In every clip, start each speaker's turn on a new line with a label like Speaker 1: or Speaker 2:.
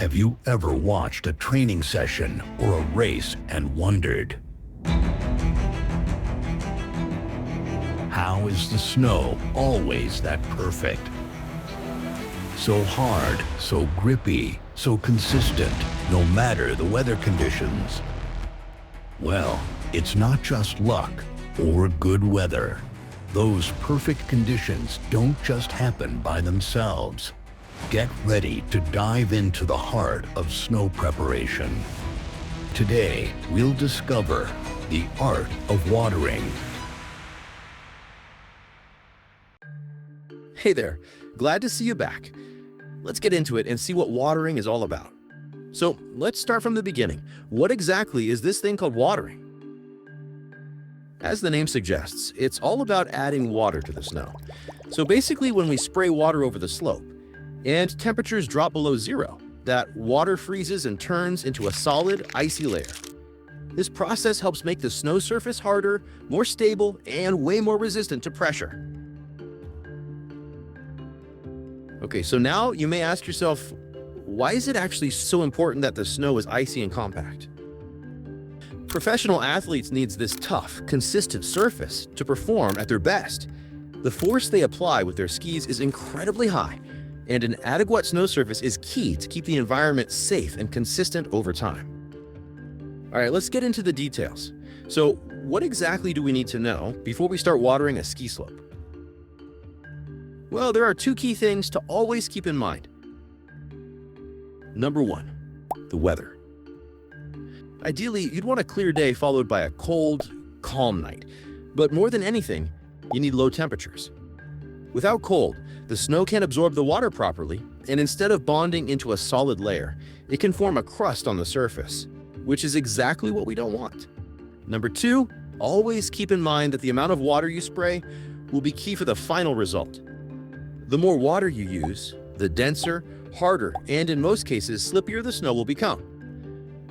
Speaker 1: Have you ever watched a training session or a race and wondered, how is the snow always that perfect? So hard, so grippy, so consistent, no matter the weather conditions. Well, it's not just luck or good weather. Those perfect conditions don't just happen by themselves. Get ready to dive into the heart of snow preparation. Today, we'll discover the art of watering.
Speaker 2: Hey there, glad to see you back. Let's get into it and see what watering is all about. So let's start from the beginning. What exactly is this thing called watering? As the name suggests, it's all about adding water to the snow. So basically when we spray water over the slope and temperatures drop below zero, that water freezes and turns into a solid, icy layer. This process helps make the snow surface harder, more stable, and way more resistant to pressure. Okay, so now you may ask yourself, why is it actually so important that the snow is icy and compact? Professional athletes need this tough, consistent surface to perform at their best. The force they apply with their skis is incredibly high, and an adequate snow surface is key to keep the environment safe and consistent over time. All right, let's get into the details. So, what exactly do we need to know before we start watering a ski slope? Well, there are two key things to always keep in mind. Number one, the weather. Ideally, you'd want a clear day followed by a cold, calm night. But more than anything, you need low temperatures. Without cold, the snow can't absorb the water properly, and instead of bonding into a solid layer, it can form a crust on the surface, which is exactly what we don't want. Number two, always keep in mind that the amount of water you spray will be key for the final result. The more water you use, the denser, harder, and in most cases, slippier the snow will become.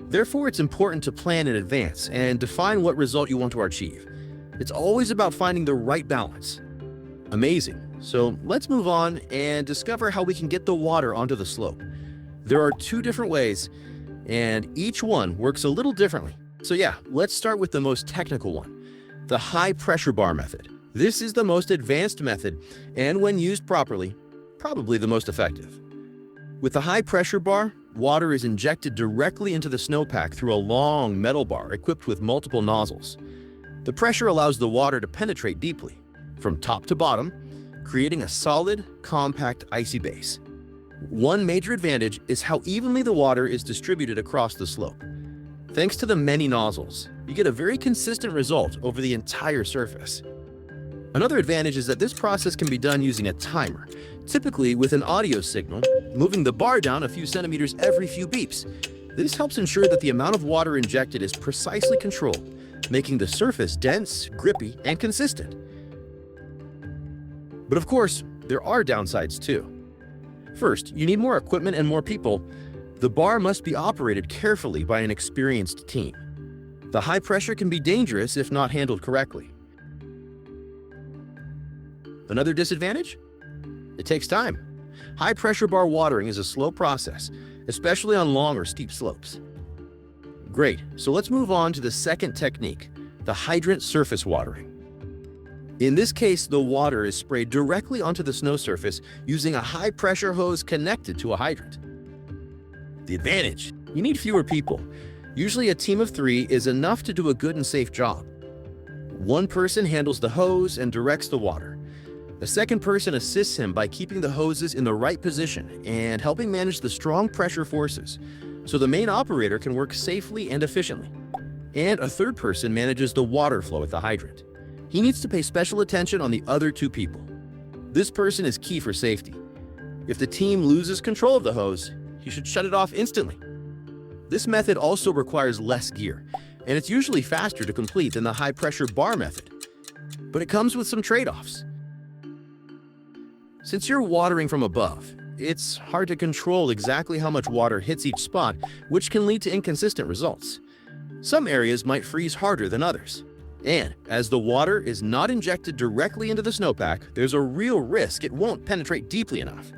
Speaker 2: Therefore, it's important to plan in advance and define what result you want to achieve. It's always about finding the right balance. Amazing. So let's move on and discover how we can get the water onto the slope. There are two different ways, and each one works a little differently. So yeah, let's start with the most technical one, the high pressure bar method. This is the most advanced method, and when used properly, probably the most effective. With the high pressure bar, water is injected directly into the snowpack through a long metal bar equipped with multiple nozzles. The pressure allows the water to penetrate deeply, from top to bottom, creating a solid, compact, icy base. One major advantage is how evenly the water is distributed across the slope. Thanks to the many nozzles, you get a very consistent result over the entire surface. Another advantage is that this process can be done using a timer, typically with an audio signal, moving the bar down a few centimeters every few beeps. This helps ensure that the amount of water injected is precisely controlled, making the surface dense, grippy, and consistent. But of course, there are downsides too. First, you need more equipment and more people. The bar must be operated carefully by an experienced team. The high pressure can be dangerous if not handled correctly. Another disadvantage? It takes time. High pressure bar watering is a slow process, especially on long or steep slopes. Great, so let's move on to the second technique, the hydrant surface watering. In this case, the water is sprayed directly onto the snow surface using a high pressure hose connected to a hydrant. The advantage? You need fewer people. Usually a team of 3 is enough to do a good and safe job. One person handles the hose and directs the water. The second person assists him by keeping the hoses in the right position and helping manage the strong pressure forces, so the main operator can work safely and efficiently. And a third person manages the water flow at the hydrant. He needs to pay special attention on the other 2 people. This person is key for safety. If the team loses control of the hose, he should shut it off instantly. This method also requires less gear, and it's usually faster to complete than the high-pressure bar method. But it comes with some trade-offs. Since you're watering from above, it's hard to control exactly how much water hits each spot, which can lead to inconsistent results. Some areas might freeze harder than others. And as the water is not injected directly into the snowpack, there's a real risk it won't penetrate deeply enough.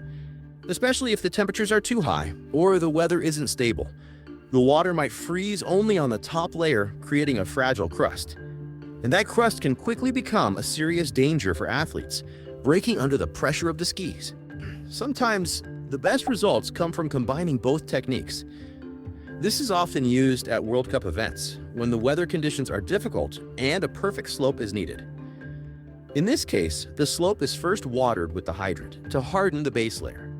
Speaker 2: especially if the temperatures are too high or the weather isn't stable. The water might freeze only on the top layer, creating a fragile crust. And that crust can quickly become a serious danger for athletes, breaking under the pressure of the skis. Sometimes, the best results come from combining both techniques. This is often used at World Cup events, when the weather conditions are difficult and a perfect slope is needed. In this case, the slope is first watered with the hydrant to harden the base layer.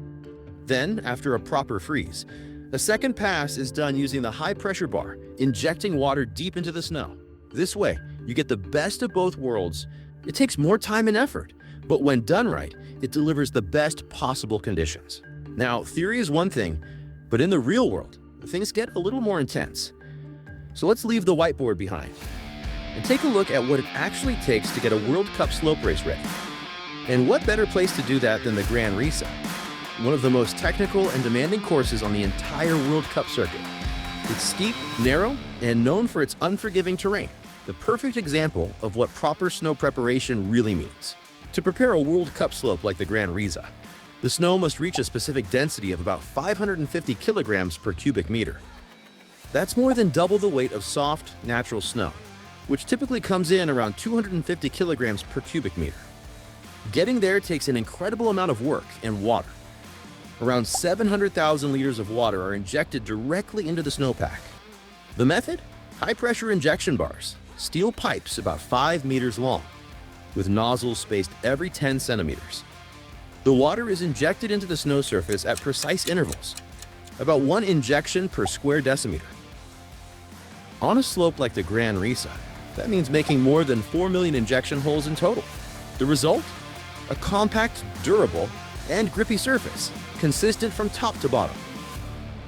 Speaker 2: Then, after a proper freeze, a second pass is done using the high-pressure bar, injecting water deep into the snow. This way, you get the best of both worlds. It takes more time and effort, but when done right, it delivers the best possible conditions. Now, theory is one thing, but in the real world, things get a little more intense. So let's leave the whiteboard behind and take a look at what it actually takes to get a World Cup slope race ready. And what better place to do that than the Gran Risa, one of the most technical and demanding courses on the entire World Cup circuit. It's steep, narrow, and known for its unforgiving terrain, the perfect example of what proper snow preparation really means. To prepare a World Cup slope like the Gran Risa, the snow must reach a specific density of about 550 kilograms per cubic meter. That's more than double the weight of soft, natural snow, which typically comes in around 250 kilograms per cubic meter. Getting there takes an incredible amount of work and water. Around 700,000 liters of water are injected directly into the snowpack. The method? High-pressure injection bars, steel pipes about 5 meters long, with nozzles spaced every 10 centimeters. The water is injected into the snow surface at precise intervals, about 1 injection per square decimeter. On a slope like the Gran Risa, that means making more than 4 million injection holes in total. The result? A compact, durable, and grippy surface, consistent from top to bottom,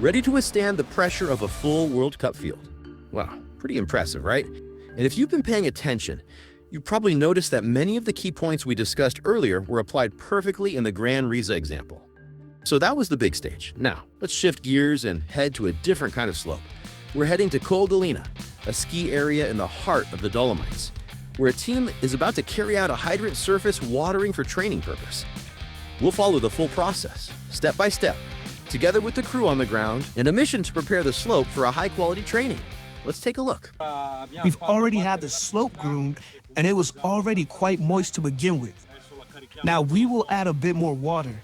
Speaker 2: ready to withstand the pressure of a full World Cup field. Wow, pretty impressive, right? And if you've been paying attention, you probably noticed that many of the key points we discussed earlier were applied perfectly in the Gran Risa example. So that was the big stage. Now, let's shift gears and head to a different kind of slope. We're heading to Gallina, a ski area in the heart of the Dolomites, where a team is about to carry out a hydrant surface watering for training purpose. We'll follow the full process, step by step, together with the crew on the ground, and a mission to prepare the slope for a high-quality training. Let's take a look.
Speaker 3: We've already had the slope groomed, and it was already quite moist to begin with. Now we will add a bit more water,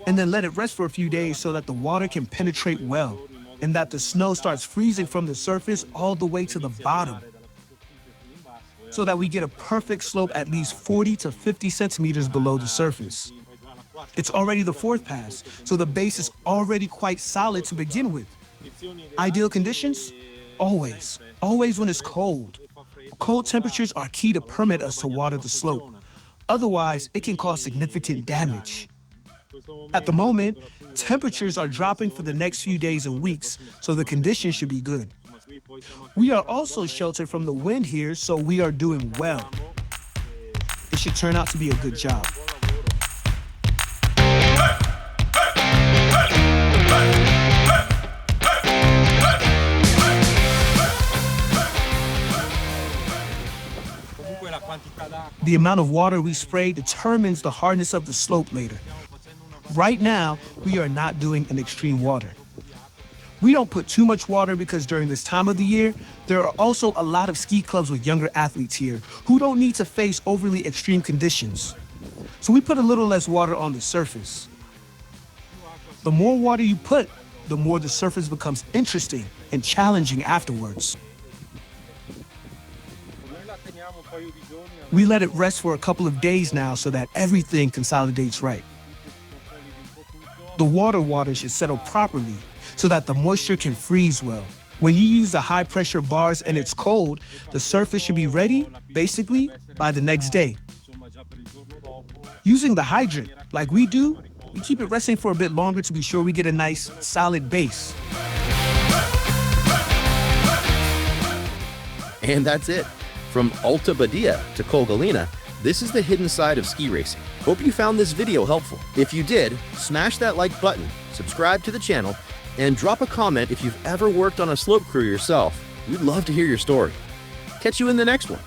Speaker 3: and then let it rest for a few days so that the water can penetrate well, and that the snow starts freezing from the surface all the way to the bottom, so that we get a perfect slope at least 40 to 50 centimeters below the surface. It's already the fourth pass, so the base is already quite solid to begin with. Ideal conditions? Always when it's cold. Cold temperatures are key to permit us to water the slope. Otherwise, it can cause significant damage. At the moment, temperatures are dropping for the next few days and weeks, so the conditions should be good. We are also sheltered from the wind here, so we are doing well. It should turn out to be a good job. The amount of water we spray determines the hardness of the slope later. Right now, we are not doing an extreme water. We don't put too much water because during this time of the year, there are also a lot of ski clubs with younger athletes here who don't need to face overly extreme conditions. So we put a little less water on the surface. The more water you put, the more the surface becomes interesting and challenging afterwards. We let it rest for a couple of days now so that everything consolidates right. The water should settle properly so that the moisture can freeze well. When you use the high pressure bars and it's cold, the surface should be ready, basically, by the next day. Using the hydrant, like we do, we keep it resting for a bit longer to be sure we get a nice, solid base.
Speaker 2: And that's it. From Alta Badia to Gallina, this is the hidden side of ski racing. Hope you found this video helpful. If you did, smash that like button, subscribe to the channel, and drop a comment if you've ever worked on a slope crew yourself. We'd love to hear your story. Catch you in the next one.